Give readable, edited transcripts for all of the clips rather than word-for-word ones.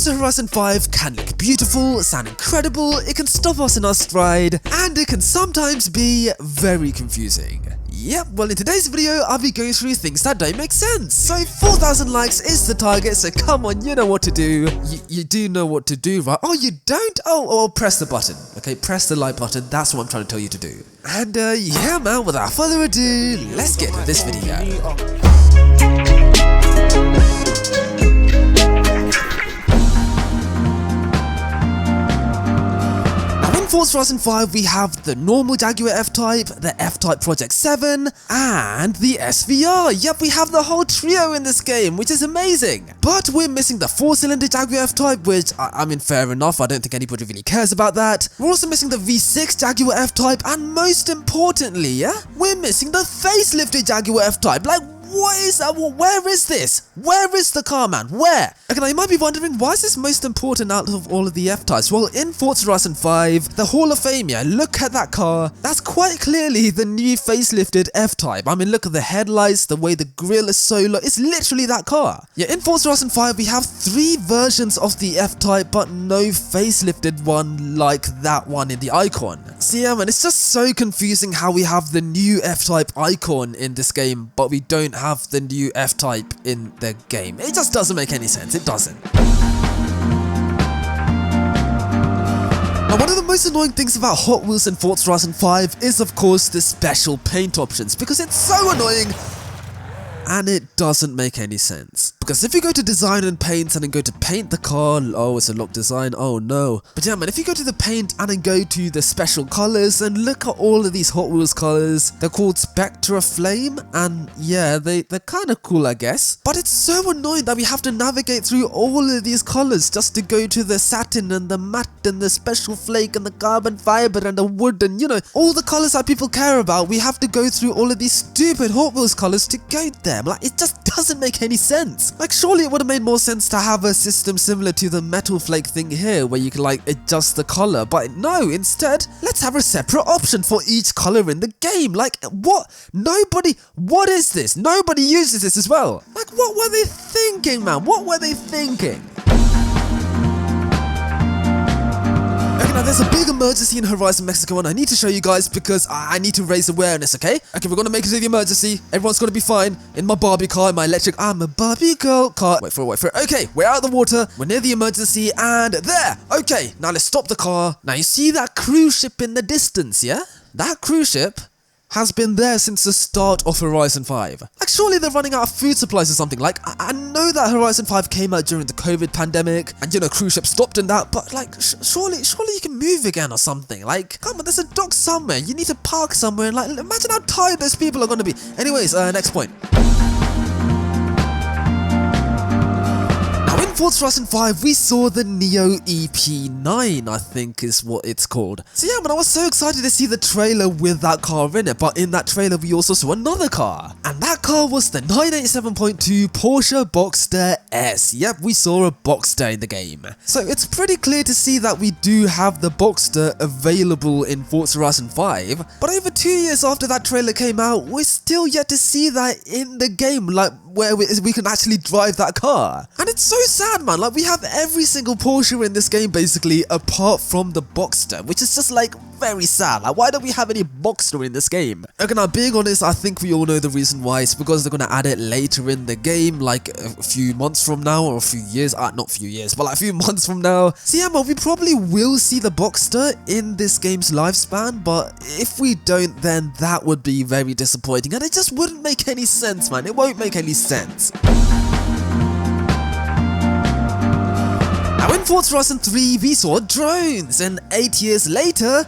Forza Horizon 5 can look beautiful, sound incredible, it can stop us in our stride, and it can sometimes be very confusing. Yep, well in today's video, I'll be going through things that don't make sense. So 4,000 likes is the target, so come on, you know what to do. You do know what to do, right? Oh, you don't? Oh, press the button. Okay, press the like button, that's what I'm trying to tell you to do. And yeah man, without further ado, let's get to this video. Forza Horizon 5 we have the normal Jaguar F-Type, the F-Type Project 7, and the SVR. Yep, we have the whole trio in this game, which is amazing. But we're missing the 4-cylinder Jaguar F-Type, which, I mean, fair enough, I don't think anybody really cares about that. We're also missing the V6 Jaguar F-Type, and most importantly, yeah, we're missing the facelifted Jaguar F-Type. Like, what is that? Where is this? Where is the car, man? Where? Okay, now you might be wondering, why is this most important out of all of the F-Types? Well, in Forza Horizon 5, the Hall of Fame, yeah, look at that car. That's quite clearly the new facelifted F-Type. I mean, look at the headlights, the way the grille is so low. It's literally that car. Yeah, in Forza Horizon 5, we have 3 versions of the F-Type, but no facelifted one like that one in the icon. So yeah, man, it's just so confusing how we have the new F-Type icon in this game, but we don't have the new F-Type in the game. It just doesn't make any sense. It doesn't. Now, one of the most annoying things about Hot Wheels in Forza Horizon 5 is, of course, the special paint options, because it's so annoying and it doesn't make any sense. Because if you go to design and paint and then go to paint the car, oh, it's a locked design, oh no. But yeah man, if you go to the paint and then go to the special colors and look at all of these Hot Wheels colors, they're called Spectraflame, and yeah, they're kind of cool I guess. But it's so annoying that we have to navigate through all of these colors just to go to the satin and the matte and the special flake and the carbon fiber and the wood and you know, all the colors that people care about. We have to go through all of these stupid Hot Wheels colors to go there. Like, it just doesn't make any sense. Like, surely it would have made more sense to have a system similar to the metal flake thing here, where you can like adjust the color, but no, instead, let's have a separate option for each color in the game. Like, what? What is this? Nobody uses this as well. Like, what were they thinking, man? What were they thinking? Now there's a big emergency in Horizon Mexico and I need to show you guys because I need to raise awareness, okay? Okay, we're gonna make it to the emergency. Everyone's gonna be fine. In my Barbie car, in my electric, I'm a Barbie girl car. Wait for it. Okay, we're out of the water. We're near the emergency and there. Okay, now let's stop the car. Now you see that cruise ship in the distance, yeah? That cruise ship has been there since the start of Horizon 5. Like, surely they're running out of food supplies or something. Like, I know that Horizon 5 came out during the COVID pandemic, and you know, cruise ships stopped in that, but like, surely you can move again or something. Like, come on, there's a dock somewhere. You need to park somewhere, and like, imagine how tired those people are gonna be. Anyways, next point. Forza Horizon 5, we saw the Neo EP9, I think is what it's called. So yeah, man, I was so excited to see the trailer with that car in it, but in that trailer we also saw another car. And that car was the 987.2 Porsche Boxster S. Yep, we saw a Boxster in the game. So it's pretty clear to see that we do have the Boxster available in Forza Horizon 5, but over 2 years after that trailer came out, we're still yet to see that in the game, like where we can actually drive that car. And it's so sad, man. Like, we have every single Porsche in this game basically apart from the Boxster, which is just like very sad. Like, why don't we have any Boxster in this game? Okay, now being honest, I think we all know the reason why. It's because they're gonna add it later in the game, like a few months from now, or a few years, not few years, but like a few months from now. So yeah, man, we probably will see the Boxster in this game's lifespan, but if we don't, then that would be very disappointing, and it just wouldn't make any sense, man. It won't make any sense. Now in Forza Horizon 3, we saw drones, and 8 years later,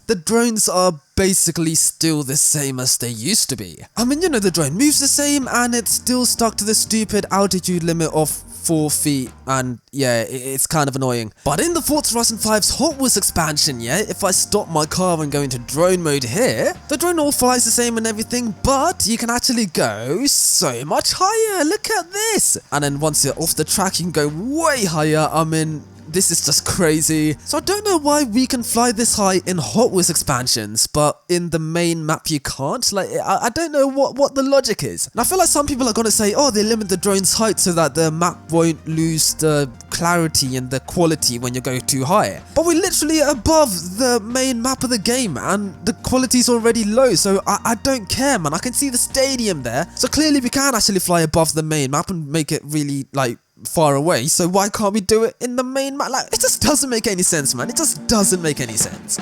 the drones are basically still the same as they used to be. I mean, you know, the drone moves the same, and it's still stuck to the stupid altitude limit of 4 feet, and yeah, it's kind of annoying. But in the Forza Horizon 5's Hot Wheels expansion, yeah, if I stop my car and go into drone mode here, the drone all flies the same and everything, but you can actually go so much higher. Look at this! And then once you're off the track, you can go way higher. I mean, this is just crazy. So I don't know why we can fly this high in Hot Wheels expansions, but in the main map you can't. Like, I don't know what the logic is. And I feel like some people are gonna say, oh, they limit the drone's height so that the map won't lose the clarity and the quality when you go too high. But we're literally above the main map of the game and the quality's already low, so I don't care, man. I can see the stadium there. So clearly we can actually fly above the main map and make it really, like, far away. So why can't we do it in the main map? Like, it just doesn't make any sense, man. It just doesn't make any sense.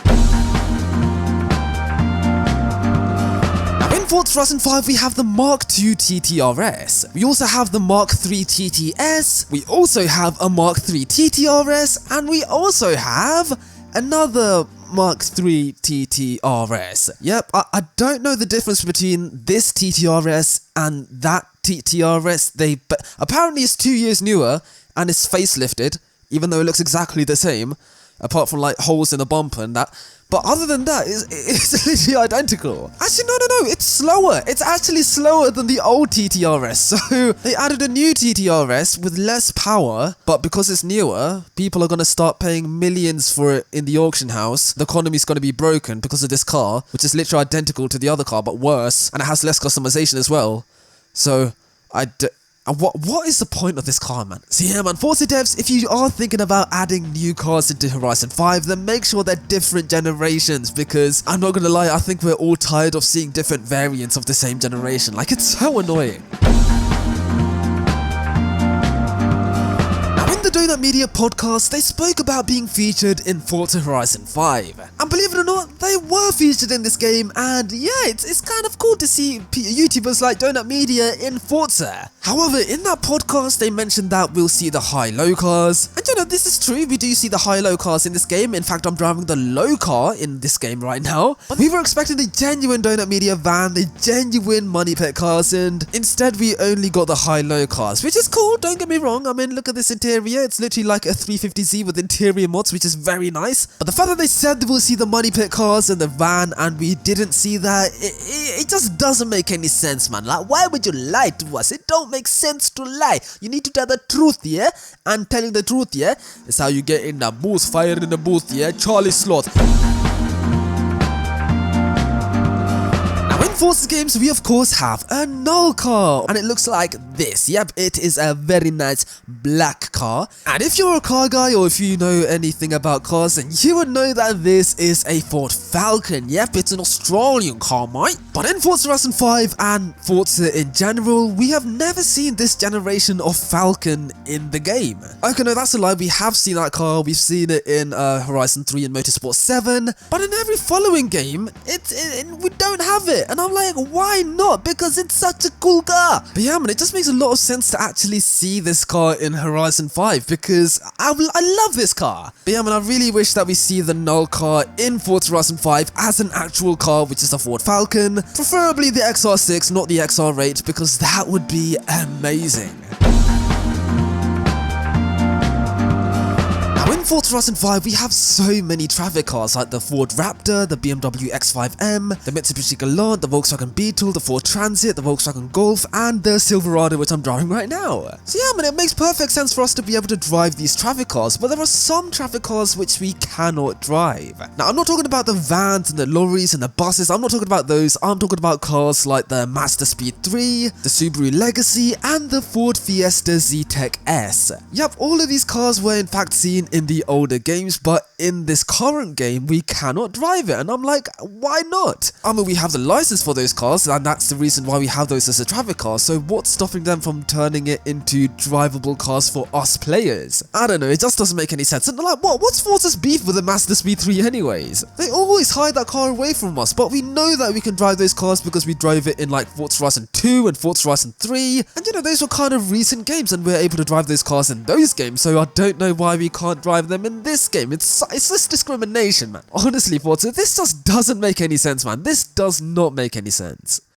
In Forza Horizon 5, we have the Mark II TTRS. We also have the Mark III TTS. We also have a Mark III TTRS. And we also have another Mark III TTRS. Yep, I don't know the difference between this TTRS and that TTRS. But apparently it's 2 years newer and it's facelifted, even though it looks exactly the same, apart from like holes in the bumper and that. But other than that, it's literally identical. Actually, no, it's slower. It's actually slower than the old TTRS. So they added a new TTRS with less power, but because it's newer, people are going to start paying millions for it in the auction house. The economy's going to be broken because of this car, which is literally identical to the other car, but worse, and it has less customization as well. So, what is the point of this car, man? So yeah, man, Forza devs, if you are thinking about adding new cars into Horizon 5, then make sure they're different generations, because I'm not gonna lie, I think we're all tired of seeing different variants of the same generation. Like, it's so annoying. The Donut Media podcast, they spoke about being featured in Forza Horizon 5. And believe it or not, they were featured in this game, and yeah, it's kind of cool to see YouTubers like Donut Media in Forza. However, in that podcast, they mentioned that we'll see the high-low cars. And you know, this is true, we do see the high-low cars in this game. In fact, I'm driving the low car in this game right now. But we were expecting the genuine Donut Media van, the genuine Moneypit Cars, and instead we only got the high-low cars, which is cool, don't get me wrong. I mean, look at this interior. It's literally like a 350Z with interior mods, which is very nice. But the fact that they said we'll see the Moneypit Cars and the van and we didn't see that, it just doesn't make any sense, man. Like, why would you lie to us? It don't make sense to lie. You need to tell the truth, yeah? And telling the truth, yeah? Is how you get in the booth, fire in the booth, yeah? Charlie Sloth. Forza games, we of course have a Null Car, and it looks like this. Yep, it is a very nice black car. And if you're a car guy, or if you know anything about cars, then you would know that this is a Ford Falcon. Yep, it's an Australian car, mate. But in Forza Horizon 5 and Forza in general, we have never seen this generation of Falcon in the game. Okay, no, that's a lie. We have seen that car. We've seen it in Horizon 3 and Motorsport 7. But in every following game, we don't have it. And I'm like, why not? Because it's such a cool car. But yeah, man, it just makes a lot of sense to actually see this car in Horizon 5, because I love this car. But yeah, man, I really wish that we see the Null Car in Forza Horizon 5 as an actual car, which is a Ford Falcon. Preferably the XR6, not the XR8, because that would be amazing. In Forza Horizon 5, we have so many traffic cars like the Ford Raptor, the BMW X5M, the Mitsubishi Galant, the Volkswagen Beetle, the Ford Transit, the Volkswagen Golf, and the Silverado, which I'm driving right now. So yeah, man, it makes perfect sense for us to be able to drive these traffic cars, but there are some traffic cars which we cannot drive. Now, I'm not talking about the vans and the lorries and the buses, I'm not talking about those, I'm talking about cars like the Mazda Speed 3, the Subaru Legacy, and the Ford Fiesta Z-Tech S. Yep, all of these cars were in fact seen in the older games, but in this current game we cannot drive it, and I'm like, why not? I mean, we have the license for those cars, and that's the reason why we have those as a traffic car, so what's stopping them from turning it into drivable cars for us players? I don't know, it just doesn't make any sense. And like, what's Forza's beef with the Mazda Speed 3 anyways? They always hide that car away from us, but we know that we can drive those cars because we drove it in like Forza Horizon 2 and Forza Horizon 3, and you know, those were kind of recent games and we're able to drive those cars in those games, so I don't know why we can't drive them in this game. It's this discrimination, man. Honestly, Forza, this just doesn't make any sense, man. This does not make any sense.